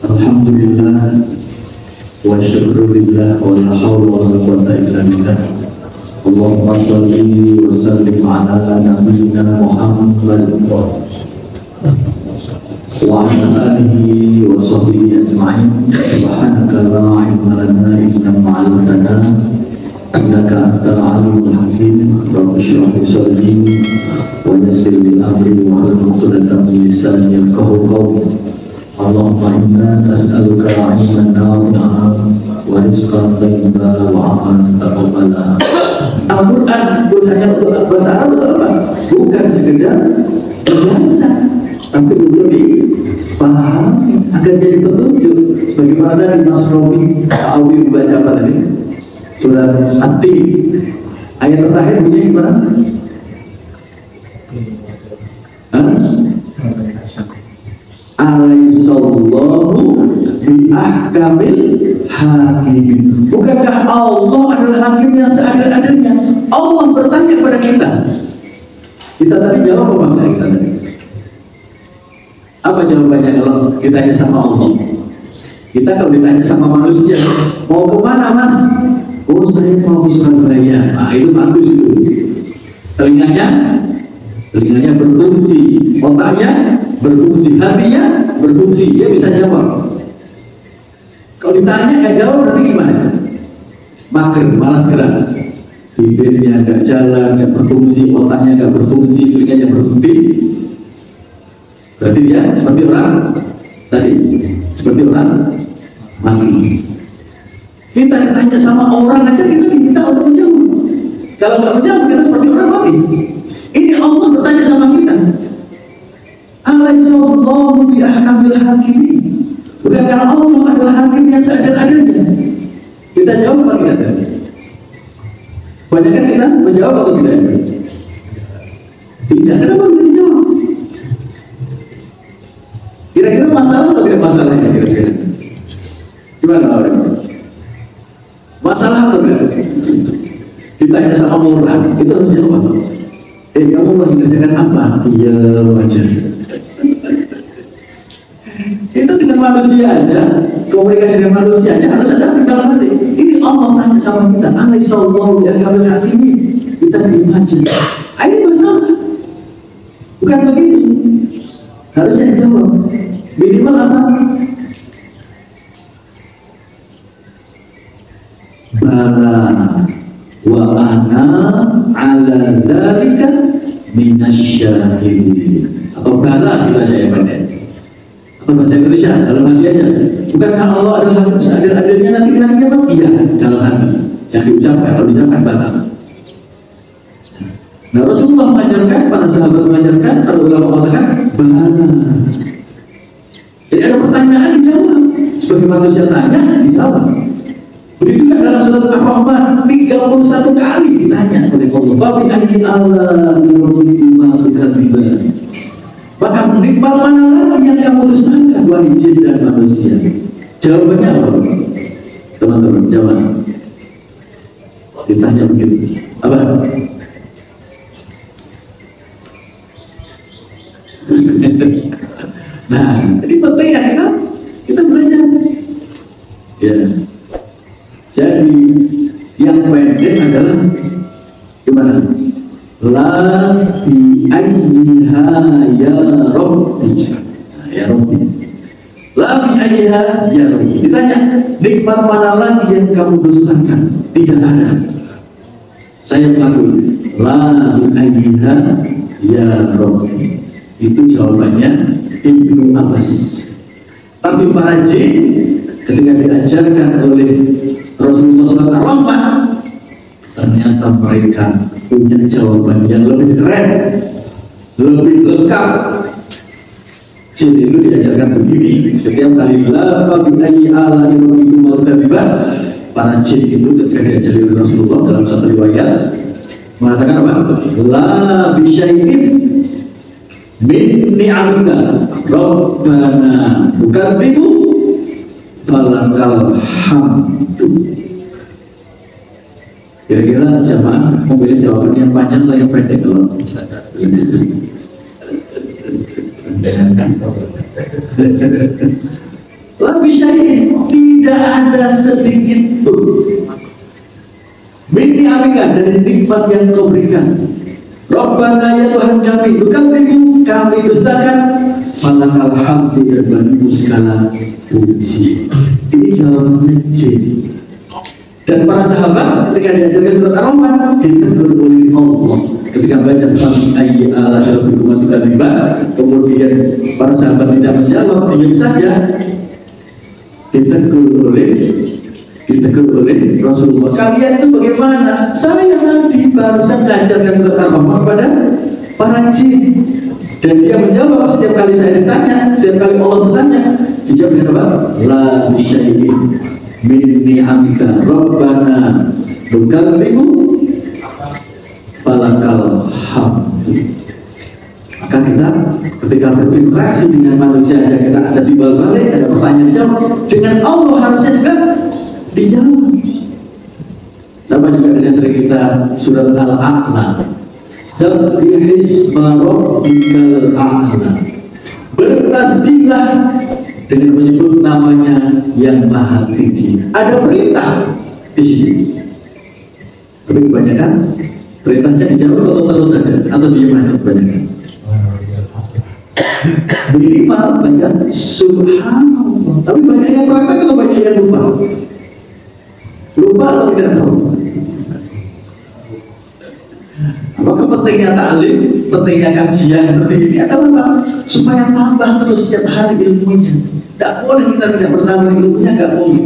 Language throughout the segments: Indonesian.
Alhamdulillah wa syukurillah wa la hawla wa la quwwata illa billah. Allahumma shalli wa sallim ala nabiyyina Muhammad wa ala alihi wa sahbihi ajma'in. Subhanaka la ilma lana illa ma 'allamtana innaka antal alimul hakim. Rabbi shrah li sadri wa yassir li amri wa hlul 'uqdatam min lisani yafqahu qawli. Allahumma inna nas'aluka ilman nafi'an wa rizqan thayyiban wa 'amalan taqabbala. Al-Quran bahasanya untuk bahasa Arab untuk apa? Bukan sekedar bahasa, tapi untuk dipahami agar jadi petunjuk. Bagaimana dari Mas Robi Awi membaca apa tadi? Surat At-Tin ayat terakhir bunyinya gimana? Alaihissallahu biahkamil hakim. Bukankah Allah adalah hakim yang seadil-adilnya? Allah bertanya kepada kita. Kita tadi jawab apa enggak kita tadi? Apa jawabannya kalau ditanya sama Allah? Kita kalau ditanya sama manusia, mau kemana mas? Oh saya mau ke Surabaya. Nah itu bagus itu. Telinganya berfungsi, otaknya berfungsi, hatinya berfungsi, dia bisa jawab. Kalau ditanya nggak jawab nanti gimana? Mager, malas gerak, bibirnya nggak jalan, nggak berfungsi, otaknya nggak berfungsi, telinganya berhenti. Berarti dia seperti orang tadi, seperti orang mati. Kita ditanya sama orang aja kita diminta untuk menjawab. Kalau nggak menjawab kita seperti orang mati. Ini Allah bertanya sama kita. Alaihissallahu biahkamil hakimin. Bukankah Allah adalah hakim yang seadil-adilnya? Kita jawab apa tidak? Banyak kan kita menjawab atau tidak? Tidak. Kenapa tidak dijawab? Kira-kira masalah atau tidak masalahnya? Kira-kira gimana orang? Masalah atau tidak? Ditanya sama orang, itu harus jawab. Kamu lagi kerjakan apa? Iya wajar. Itu dengan manusia aja, komunikasi dengan manusianya harus ada di dalam hati. Ini Allah tanya sama kita, Alaihissallahu biahkamil hakimin. Kita diimajin. Ini masalah. Bukan begitu. Harusnya dijawab. Minimal apa? Bala wa ana ala dzalika minasyahidin. Atau bala kita aja ya pendek. Atau bahasa Indonesia dalam hati aja. Bukankah Allah adalah hakim seadil-adilnya nanti di hari kiamat? Iya, dalam hati. Jangan diucapkan, kalau diucapkan batal. Nah Rasulullah mengajarkan, para sahabat mengajarkan, para ulama mengatakan bala. Jadi ada pertanyaan dijawab. Sebagai manusia tanya dijawab. Begitu juga dalam surat Ar-Rahman 31 kali ditanya oleh Allah. Babi ayyi ala birrahimah tukadziban. Maka nikmat mana lagi yang kamu dustakan wahai jin dan manusia? Jawabannya apa? Teman-teman, jawab. Ditanya begitu. Apa? Nah, ini penting ya kita belajar. Ya. Jadi yang pendek adalah gimana? La bi ayyiha ya Rabbi. Ya Rabbi. La bi ayyiha ya Rabbi. Ditanya, nikmat mana lagi yang kamu dustakan? Tidak ada. Saya mengakui, la bi ayyiha ya Rabbi. Itu jawabannya Ibnu Abbas. Tapi para jin ketika diajarkan oleh Rasulullah SAW, ternyata mereka punya jawaban yang lebih keren, lebih lengkap. Jin itu diajarkan begini, setiap kali la bi ayyi ala itu malukadziban, para jin itu ketika diajari oleh Rasulullah dalam satu riwayat mengatakan apa? La bisyai'in min ni'amika Rabbana bukadzibu falakal hamdu. Kira-kira jamaah mau pilih jawaban yang panjang atau yang pendek kalau lebih syai'in tidak ada sedikit pun min ni'amika dari nikmat yang kau berikan Rabbana ya Tuhan kami bukadzibu kami dustakan falakal hamdu dan bagimu segala puji. Ini jawaban jin. Dan para sahabat ketika diajarkan surat Ar-Rahman ditegur oleh Allah ketika baca ayat kemudian para sahabat tidak menjawab, diam saja. Ditegur oleh Rasulullah, kalian itu bagaimana? Saya tadi barusan mengajarkan surat Ar-Rahman kepada para jin dan dia menjawab setiap kali saya ditanya, setiap kali Allah bertanya, dijawab dengan apa? La bisyai'in min ni'amika Rabbana bukadzibu falakal hamdu. Maka kita ketika berinteraksi dengan manusia aja kita ada timbal balik, ada pertanyaan jawab, dengan Allah harusnya juga dijawab. Sama juga dengan sering kita surat Al-A'la, Sabbihisma rabbikal a'la, bertasbihlah dengan menyebut namanya yang maha tinggi. Ada perintah di sini, tapi kebanyakan perintahnya dijawab atau terus saja atau diam aja kebanyakan. Minimal baca subhanallah, tapi banyak yang praktek atau banyak yang lupa? Lupa atau tidak tahu? Maka pentingnya taklim, pentingnya kajian seperti ini adalah supaya tambah terus setiap hari ilmunya. Tidak boleh kita tidak bertambah ilmunya, tidak boleh.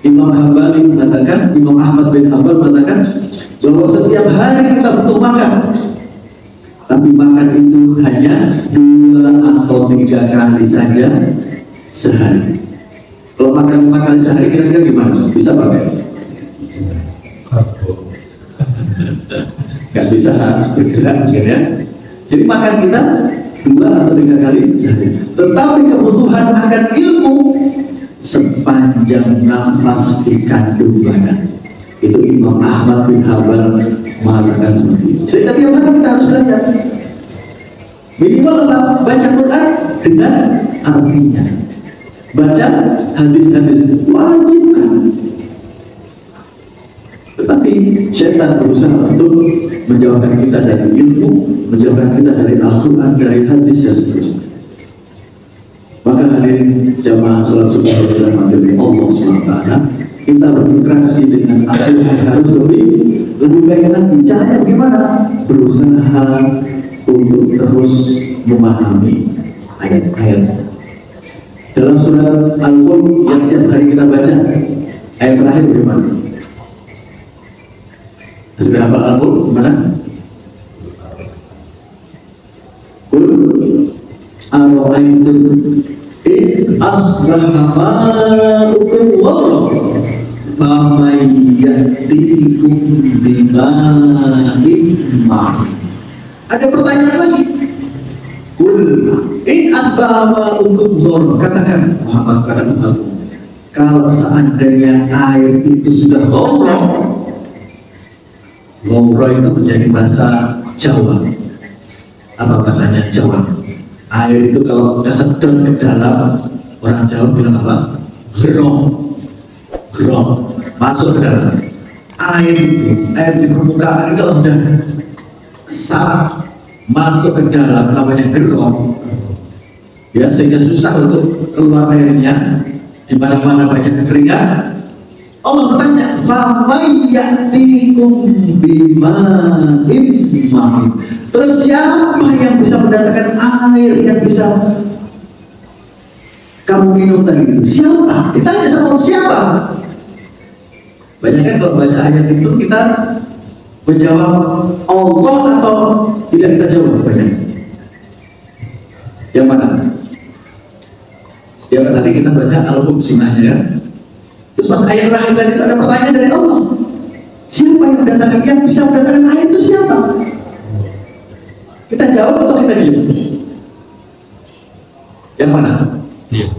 Imam Hambali mengatakan, Imam Ahmad bin Hanbal mengatakan bahwa setiap hari kita butuh makan, tapi makan itu hanya 2 atau 3 kali saja sehari. Kalau makan 5 kali sehari kira-kira gimana? Bisa pakai? Gak bisa bergerak ya. Jadi makan kita 2 atau 3 kali sehari. Tetapi kebutuhan akan ilmu sepanjang nafas dikandung badan. Itu Imam Ahmad bin Hanbal mengatakan seperti itu. Jadi tadi yang kita harus belajar minimal apa? Baca Quran dengan artinya, baca hadis-hadis wajib kan. Tetapi syaitan berusaha untuk menjauhkan kita dari ilmu, menjauhkan kita dari Al-Quran, dari hadis dan seterusnya. Maka hadirin jamaah salat subuh berjamaah Allah SWT, kita berinteraksi dengan Al-Quran harus lebih baik lagi. Caranya bagaimana? Berusaha untuk terus memahami ayat-ayat dalam surat Al-Qur'an yang tiap hari kita baca. Ayat terakhir bagaimana? Sudah hafal Al-Qur'an mana? Qul ara'aytum in asbaha ma'ukum ghawran faman ya'tikum bima'in ma'in. Ada pertanyaan lagi. Qul in asbaha ma'ukum ghawran, katakan Muhammad kepada umatku, kalau seandainya air itu sudah ghawran. Ghawra itu menjadi bahasa Jawa. Apa bahasanya Jawa? Air itu kalau kesedot ke dalam, orang Jawa bilang apa? Gerong. Gerong masuk ke dalam. Air itu, air di permukaan itu kalau sudah saat masuk ke dalam namanya gerong. Ya, sehingga susah untuk keluar airnya. Di mana-mana banyak kekeringan. Allah bertanya, "Faman ya'tikum bima'in ma'in." Terus siapa yang bisa mendatangkan air yang bisa kamu minum tadi itu? Siapa? Ditanya sama Allah, siapa? Banyak kan kalau baca ayat itu kita menjawab Allah atau tidak kita jawab banyak. Yang mana? Yang tadi kita baca Al-Hum sunnahnya ya. Terus pas ayat terakhir tadi itu ada pertanyaan dari Allah. Siapa yang mendatangkan, yang bisa mendatangkan air itu siapa? Kita jawab atau kita diam? Yang mana?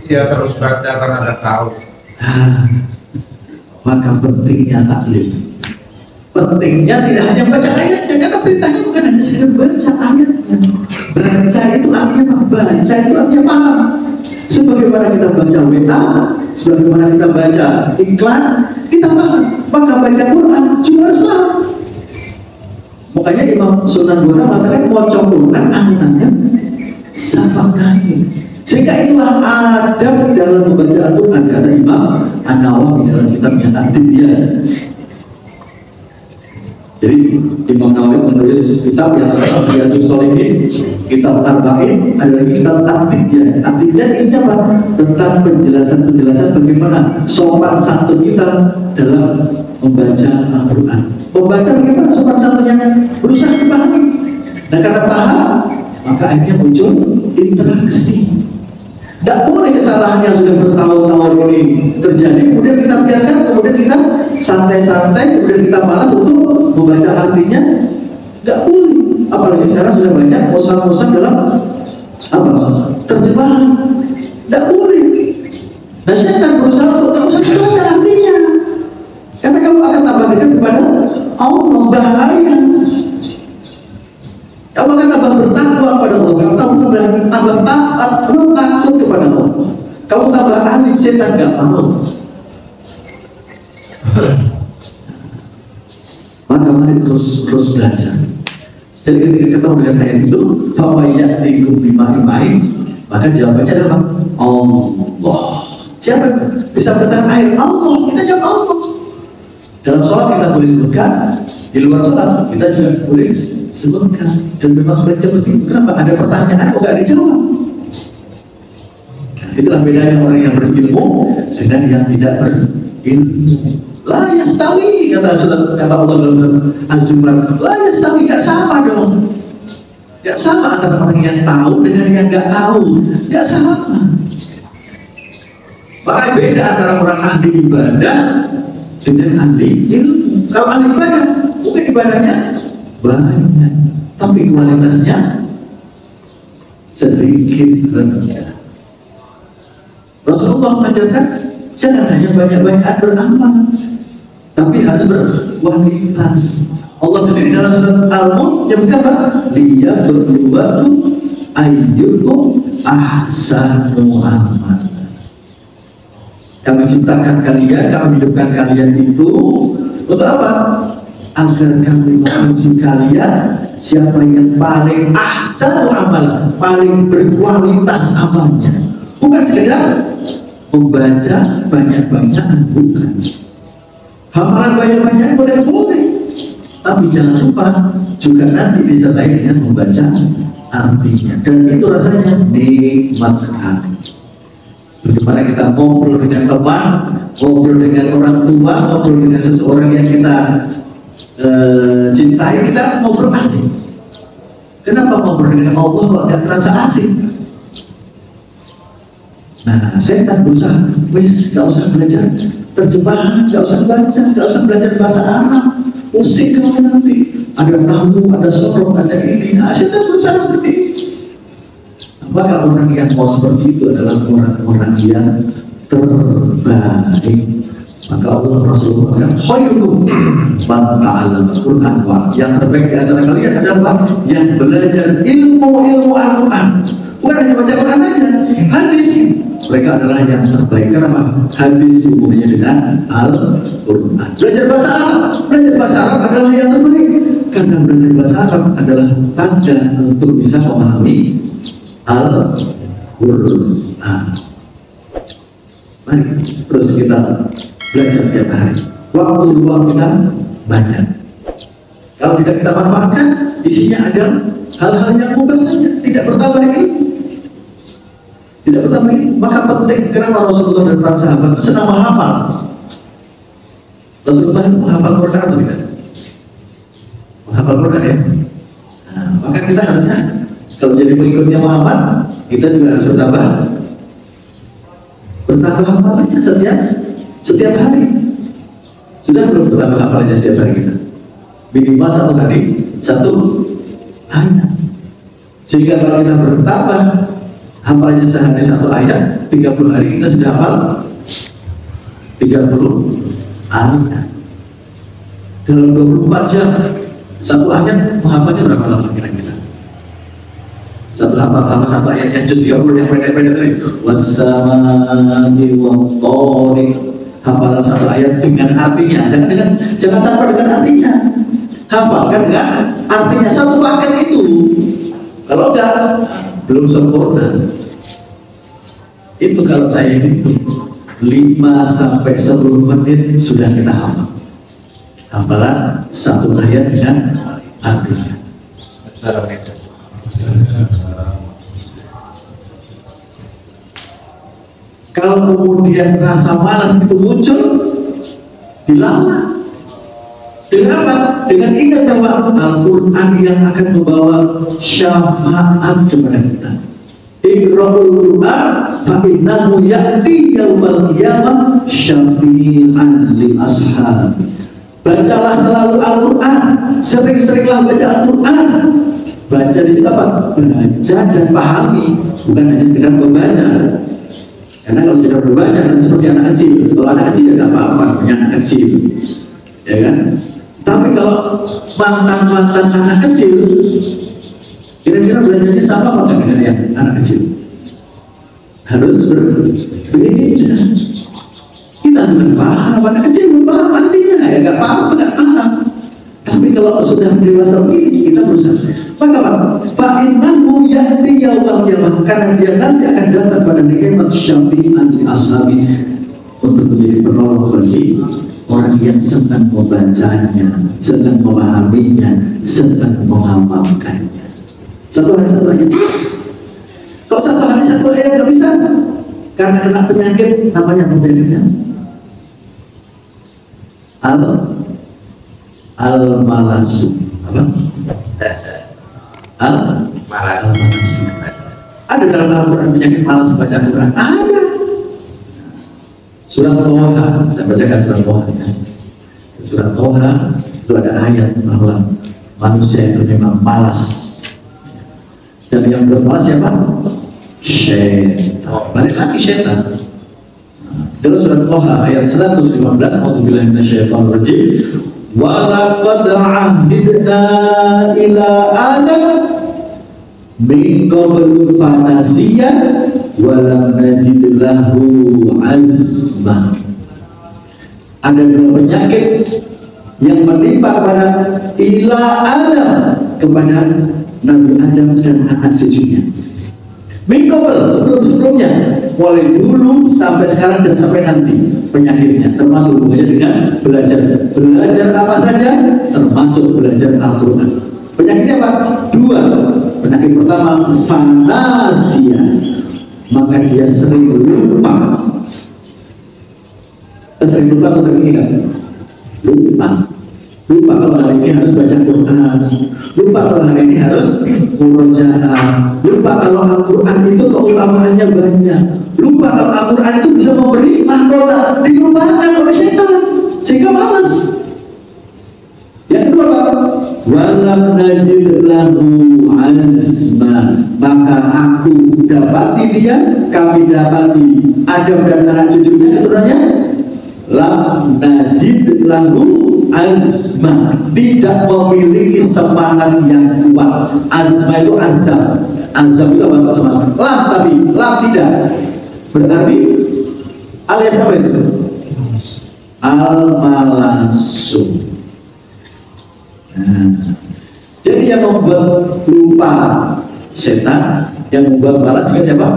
Dia terus baca karena ada tahu. Maka pentingnya taklim. Pentingnya tidak hanya baca ayatnya, karena perintahnya bukan hanya sekedar baca ayatnya. Baca itu artinya apa? Baca itu artinya paham. Sebagaimana kita baca WA, sebagaimana kita baca iklan, kita paham. Maka baca Quran juga harus paham. Makanya Imam Sunan Bonang mengatakan baca Quran angin-angin sama angin. Sehingga itulah adab dalam membaca Al-Quran, kata Imam An-Nawawi dalam kitabnya At-Tibyan. Jadi Imam Nawawi menulis kitab yang terkenal Riyadhus Shalihin, kitab Arba'in, ada lagi kitab At-Tibyan. At-Tibyan isinya apa? Tentang penjelasan-penjelasan bagaimana sopan santun kita dalam membaca Al-Quran. Membaca bagaimana sopan santunnya berusaha dipahami. Nah karena paham, maka akhirnya muncul interaksi. Tidak boleh kesalahan yang sudah bertahun-tahun ini terjadi, kemudian kita biarkan, kemudian kita santai-santai, kemudian kita malas untuk membaca artinya. Tidak boleh. Apalagi sekarang sudah banyak bosan-bosan dalam terjemahan. Tidak boleh. Nah syaitan berusaha untuk tak usah membaca artinya, karena kamu akan tambah dekat kepada Allah. Bahaya. Kamu akan tambah bertakwa kepada Allah. Kamu tambah taat, takut kepada Allah. Kamu tambah ahli, setan gak mau. Maka mari terus belajar. Jadi ketika kita melihat ayat itu, fawayyatikum bima'in, maka jawabannya adalah Allah. Siapa yang bisa mendatangkan air? Allah. Kita jawab Allah. Dalam sholat kita boleh sebutkan, di luar sholat kita juga boleh sebutkan. Dan memang sebaiknya begitu. Kenapa? Ada pertanyaan kok gak dijawab? Nah, itulah bedanya orang yang berilmu dengan yang tidak berilmu. La yastawi, kata Allah dalam Az-Zumar. La yastawi, gak sama dong. Gak sama antara orang yang tahu dengan yang gak tahu. Gak sama. Maka beda antara orang ahli ibadah dengan ahli ilmu. Kalau ahli ibadah, mungkin ibadahnya banyak, tapi kualitasnya sedikit rendah. Rasulullah mengajarkan jangan hanya banyak-banyak beramal, tapi harus berkualitas. Allah sendiri dalam surat Al-Mulk menyebutkan apa? Liyabluwakum ayyukum ahsanu amala. Kami ciptakan kalian, kami hidupkan kalian itu untuk apa? Agar kami menguji kalian siapa yang paling ahsanu amal, paling berkualitas amalnya. Bukan sekedar membaca banyak-banyak, bukan. Hafalan banyak-banyak boleh-boleh, tapi jangan lupa juga nanti disertai dengan membaca artinya. Dan itu rasanya nikmat sekali. Bagaimana kita ngobrol dengan teman, ngobrol dengan orang tua, ngobrol dengan seseorang yang kita cintai, kita ngobrol asik. Kenapa ngobrol dengan Allah kok gak terasa asik? Nah, saya kan berusaha, gak usah belajar terjemahan, gak usah baca, gak usah belajar bahasa Arab, pusing kamu nanti. Ada tamu, ada sorong, ada ini. Nah, saya kan berusaha seperti itu. Maka orang yang mau seperti itu adalah orang-orang yang terbaik. Maka Allah Rasulullah kata, khairukum man ta'allama Al-Qur'an, yang terbaik di antara kalian adalah yang belajar ilmu Al-Qur'an. Bukan hanya baca Quran aja, hadis. Mereka adalah yang terbaik. Kenapa? Hadis hubungannya dengan Al-Qur'an. Belajar bahasa Arab adalah yang terbaik. Karena belajar bahasa Arab adalah tanda untuk bisa memahami Al-Qur'an. Mari terus kita belajar tiap hari. Waktu luang kita banyak. Kalau tidak kita manfaatkan, isinya ada hal-hal yang mubah saja, tidak bertambah ilmu. Tidak bertambah ilmu. Maka penting, kenapa Rasulullah dan para sahabat itu senang menghafal? Rasulullah itu menghafal Quran atau tidak? Menghafal Quran ya. Nah, maka kita harusnya kalau jadi pengikutnya Muhammad, kita juga harus bertambah hafalannya setiap setiap hari. Sudah belum bertambah hafalannya setiap hari kita? Minimal 1 hari 1 ayat. Sehingga kalau kita bertambah hafalannya sehari 1 ayat, 30 hari kita sudah hafal 30 ayat. Dalam 24 jam 1 ayat menghafalnya berapa lama kira-kira? Satu hafal sama 1 ayat yang juz 30 yang pendek-pendek tadi. Wassamai wattariq. Hafalan 1 ayat dengan artinya, jangan tanpa dengan artinya. Hafalkan dengan artinya, 1 paket itu. Kalau enggak, belum sempurna. Itu kalau saya hitung 5 sampai 10 menit sudah kita hafal. Hafalan 1 ayat dengan artinya. Assalamualaikum. Kalau kemudian rasa malas itu muncul, dilawan. Dengan apa? Dengan ingat bahwa Al-Quran yang akan membawa syafaat kepada kita. Iqra'ul Quran fa innahu ya'ti yaumal qiyamah syafi'an lil ashab. Bacalah selalu Al-Quran, sering-seringlah baca Al-Quran. Baca di situ apa? Baca dan pahami, bukan hanya sekedar membaca. Karena kalau sudah berbaca seperti anak kecil, kalau anak kecil ya tidak apa-apa, punya anak kecil, ya kan? Tapi kalau mantan anak kecil, kira-kira belajarnya sama apa dengan yang anak kecil? Harus berbeda. Kita sudah paham, anak kecil belum paham artinya, ya nggak paham, nggak paham. Tapi kalau sudah dewasa begini, kita berusaha. Maka apa? Fa'innahu ya'ti yawmal qiyamah, karena dia nanti akan datang pada kiamat syafi'an li ashabi, untuk menjadi penolong bagi orang yang sedang membacanya, sedang memahaminya, sedang mengamalkannya. 1 hari 1 ayat. Kalau 1 hari 1 ayat nggak bisa, karena kena penyakit, namanya penyakitnya al-malasu. Apa? Al-malasu. Ada dalam Al-Quran penyakit malas baca Al-Quran? Ada. Surat Toha, saya bacakan surat Toha ya. Surat Toha itu ada ayat bahwa manusia itu memang malas. Dan yang bermalas siapa? Syaitan. Balik lagi syaitan. Dalam surat Toha ayat 115, A'udzubillahi minasyaitonir rajim. Wa laqad ahidna ila Adam min qablu fanasiya wa lam najid lahu azma. Ada 2 penyakit yang menimpa kepada ila Adam, kepada Nabi Adam dan anak cucunya. Min qabl, sebelum-sebelumnya, mulai dulu sampai sekarang dan sampai nanti penyakitnya, termasuk hubungannya dengan belajar. Belajar apa saja, termasuk belajar Al-Quran. Penyakitnya apa? 2. Penyakit pertama, fanasia. Maka dia sering lupa. Sering lupa atau sering ingat? Lupa. Lupa kalau hari ini harus baca Quran. Lupa kalau hari ini harus murojaah. Lupa kalau Al-Quran itu keutamaannya banyak. Lupa kalau Al-Quran itu bisa memberi mahkota. Dilupakan oleh syaitan sehingga malas. Yang kedua apa? Walam najid lahu azma. Maka aku dapati dia, kami dapati Adam dan anak cucunya, keturunannya lam najid lahu azma, tidak memiliki semangat yang kuat. Azma itu azam. Azam itu apa? Semangat. Lam, tapi lam tidak. Berarti alias apa itu? Al-malasu. Jadi yang membuat lupa setan, yang membuat malas juga siapa?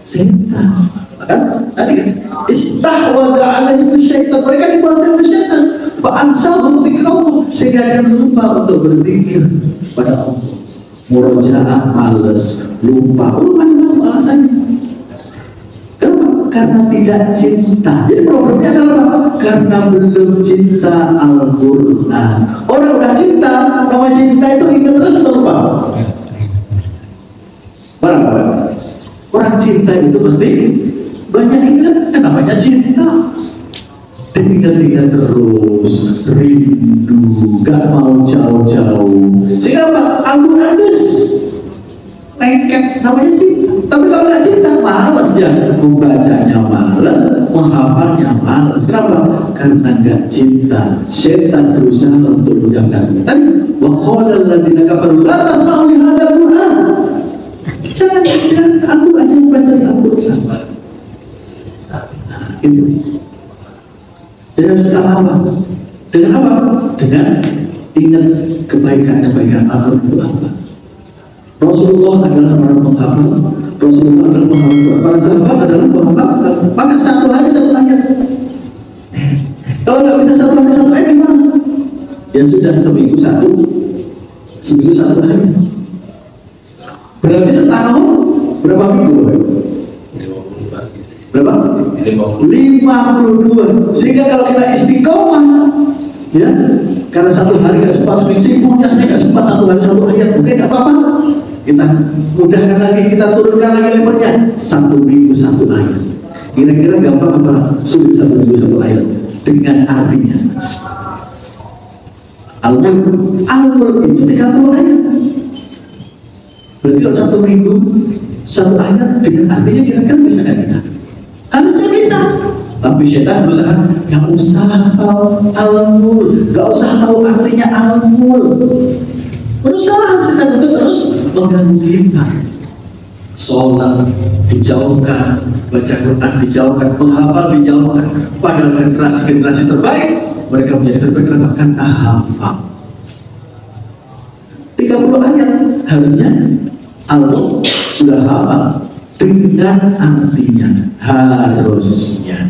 Setan. Kan tadi kan istahwadha alaihi syaitan, mereka dikuasai oleh syaitan. Fa'ansahum dzikrahum, sehingga dia lupa untuk berzikir pada Allah. Murojaah malas, lupa, macam-macam alasannya. Kenapa? Karena tidak cinta. Jadi problemnya adalah apa? Karena belum cinta Al-Quran. Orang udah cinta, nama cinta itu ingat terus atau lupa? Orang cinta itu pasti banyak ingat, namanya cinta. diingat-ingat terus, rindu, gak mau jauh-jauh. Sehingga apa? Al-Quran lengket namanya cinta. Tapi kalau nggak cinta, malas dia membacanya, malas menghafalnya, malas. Kenapa? Karena nggak cinta. Setan berusaha untuk menjaga kita. Wa qala alladziina kafaru la tasma'u li hadzal Qur'an. Jangan aku hanya membaca Al-Quran. Nah, itu. Dengan apa? Dengan apa? Dengan ingat kebaikan-kebaikan Al-Quran itu apa? Rasulullah adalah orang penghafal, Rasulullah adalah penghafal, para sahabat adalah penghafal. Maka satu hari satu ayat. Kalau nggak bisa satu hari satu ayat gimana? Ya sudah, seminggu satu ayat. Berarti setahun berapa minggu? Berapa? 52. Sehingga kalau kita istiqomah, ya, karena satu hari nggak sempat, sibuknya saya nggak sempat satu hari satu ayat, oke, nggak apa-apa. Kita mudahkan lagi, kita turunkan lagi levelnya, satu minggu satu ayat. Kira-kira gampang apa sulit satu minggu satu ayat dengan artinya? Al-Mulk itu 30 ayat. Berarti kalau satu minggu satu ayat dengan artinya kira-kira bisa nggak kita? Harusnya bisa. Tapi setan berusaha, nggak usah tahu Al-Mulk, nggak usah tahu artinya Al-Mulk. Berusaha setan untuk terus mengganggu kita. Sholat dijauhkan, baca Quran dijauhkan, menghafal dijauhkan. Padahal generasi terbaik, mereka menjadi terbaik karena hafal. 30 ayat harusnya Al-Mulk sudah hafal dengan artinya, harusnya.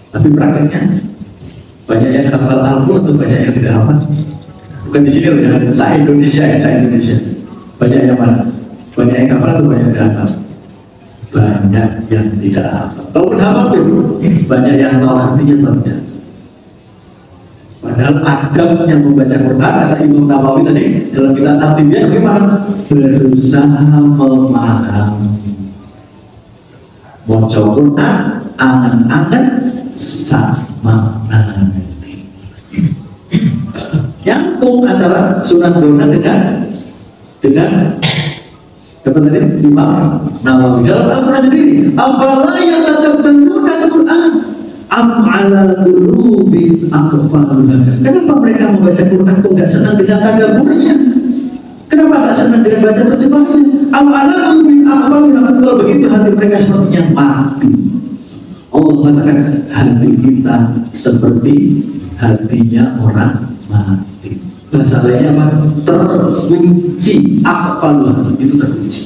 Tapi prakteknya banyak yang hafal Al-Mulk atau banyak yang tidak hafal? Bukan di sini ya, saya Indonesia. Banyak yang mana? Banyak yang hafal atau banyak yang tidak hafal? Banyak yang tidak hafal. Kalaupun hafal pun banyak yang tahu artinya tidak. Padahal adabnya membaca Quran, kata Imam Nawawi tadi dalam kitab At-Tibyaan, bagaimana? Berusaha memahami. Baca Quran, angan-angan sama nanti. Nyambung antara sunan dona dengan apa tadi? Imam Nawawi dalam Al-Quran sendiri. Afala yatadabbaruna Al-Quran am 'ala qulubin aqfaluha. Kenapa mereka membaca Quran kok nggak senang dengan tadabburnya? Kenapa nggak senang dengan baca terjemahnya? Am 'ala qulubin aqfaluha. Kalau begitu hati mereka sepertinya mati. Allah mengatakan hati kita seperti hatinya orang mati. Bahasa lainnya apa? Terkunci. Aqfaluha, itu terkunci.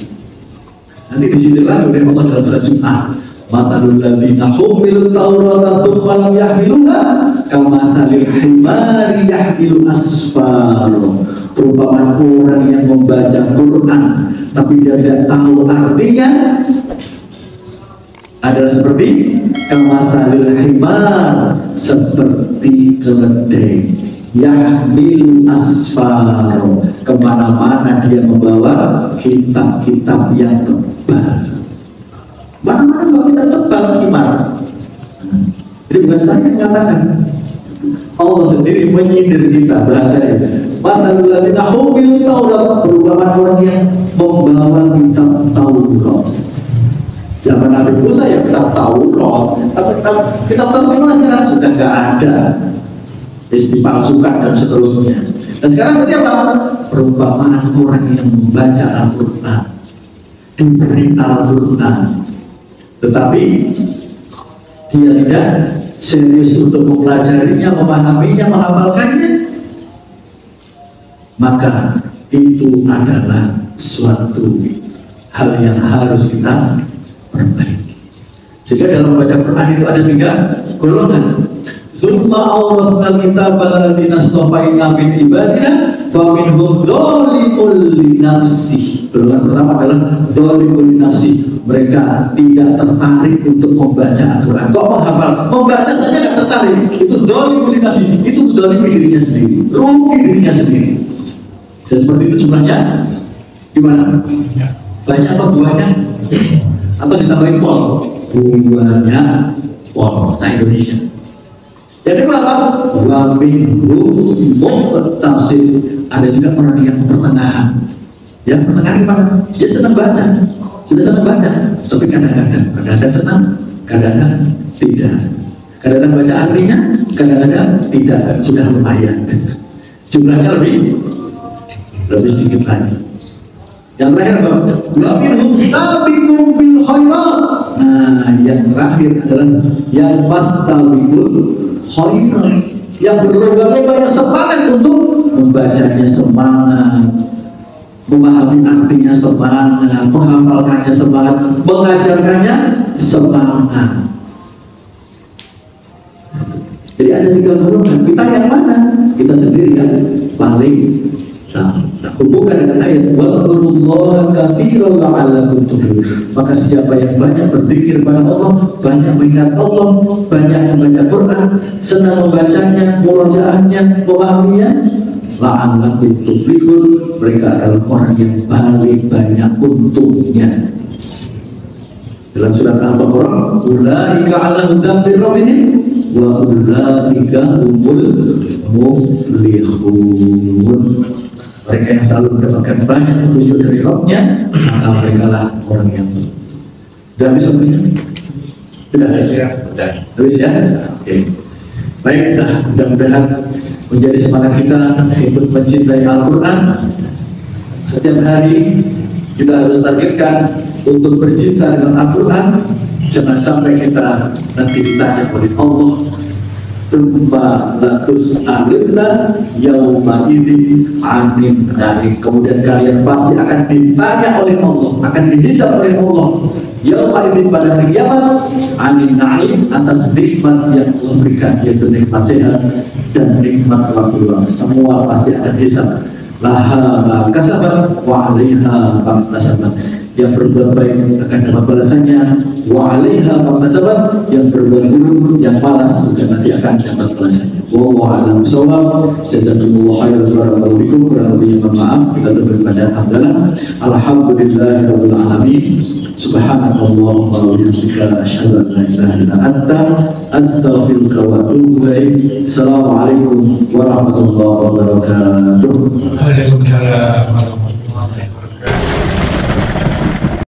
Nanti di sini lagi oleh Allah dalam surat Jumat. Matalul ladzina humilut taurata tsumma lam yahmiluha kamathalil himari yahmilu asfaro. Perumpamaan orang yang membaca Quran tapi dia tidak tahu artinya adalah seperti kamathalil himar, seperti keledai yahmilu asfaro, kemana-mana dia membawa kitab-kitab yang tebal. Mana-mana bawa kitab tebal gimana? Jadi bukan saya yang mengatakan, Allah sendiri menyindir kita. Bahasanya matalul ladzina humilut Taurat, perumpamaan orang yang membawa kitab Taurat. Zaman Nabi Musa ya kitab Taurat, tapi kitab Taurat sekarang sudah nggak ada, dipalsukan dan seterusnya. Dan sekarang berarti apa? Perumpamaan orang yang membaca Al-Quran, diberi Al-Quran, tetapi dia tidak serius untuk mempelajarinya, memahaminya, menghafalkannya, maka itu adalah suatu hal yang harus kita perbaiki. Sehingga dalam membaca Quran itu ada 3 golongan. Tsumma awrathna al-kitaba alladziina istafaina min ibadina faminhum dzalimun li nafsihi. Golongan pertama adalah dzalimun li nafsihi. Mereka tidak tertarik untuk membaca Al-Quran. Kok menghafal? Membaca saja tidak tertarik. Itu dzalimun li nafsihi. Itu dzalimi dirinya sendiri, rugi dirinya sendiri. Dan seperti itu jumlahnya gimana? Banyak atau buahnya? Atau ditambahin pol? Buahnya pol. Saya Indonesia. Yang kedua apa? Wa minhum muqtasid. Ada juga orang yang pertengahan. Yang pertengahan gimana? Dia senang baca, sudah senang baca, tapi kadang-kadang senang, kadang-kadang tidak. Kadang-kadang baca artinya, kadang-kadang tidak. Sudah lumayan. Jumlahnya lebih sedikit lagi. Yang terakhir apa? Wa minhum sabiqun bil khairat. Nah, yang terakhir adalah yang fastabiqul khairat, yang berlomba-lomba, yang semangat untuk membacanya semangat, memahami artinya semangat, menghafalkannya semangat, mengajarkannya semangat. Jadi ada 3 golongan. Kita yang mana? Kita sendiri yang paling hubungkan dengan ayat wadzurullaha katsiran la'allakum tuflihun. Maka siapa yang banyak berzikir pada Allah, banyak mengingat Allah, banyak membaca Quran, senang membacanya, murojaahnya, memahaminya, la'allakum tuflihun, mereka adalah orang yang paling banyak untungnya. Dalam surat Al-Baqarah, ulaika 'ala hudan min rabbihim wa ulaika humul muflihun. Mereka yang selalu mendapatkan banyak petunjuk dari Rabb-nya, maka mereka lah orang yang sudah habis waktunya? Sudah habis ya? Oke. Baik, mudah-mudahan menjadi semangat kita untuk mencintai Al-Quran. Setiap hari kita harus targetkan untuk bercinta dengan Al-Quran. Jangan sampai kita nanti ditanya oleh Allah, Tumma latus alillah yauma idin anin naim. Kemudian kalian pasti akan ditanya oleh Allah, akan dihisab oleh Allah yauma idin, pada hari kiamat, anin naim, atas nikmat yang Allah berikan, yaitu nikmat sehat dan nikmat waktu luang. Semua pasti akan dihisab. Laha ma kasabat wa 'alaiha ma kasabat. Yang berbuat baik akan dapat balasannya, wa 'alaiha ma kasabat. Yang berbuat buruk, yang malas juga nanti akan dapat balasannya. Wallahu a'lam bishawab. Jazakumullahu khairan, barakallahu fikum. Kurang lebihnya mohon maaf. Kita berbaca hamdalah. Alhamdulillahirabbil alamin. Subhanakallahumma wa bihamdika asyhadu an la ilaha illa anta astaghfiruka wa atubu ilaik. Assalamualaikum warahmatullahi wabarakatuh. Waalaikumsalam.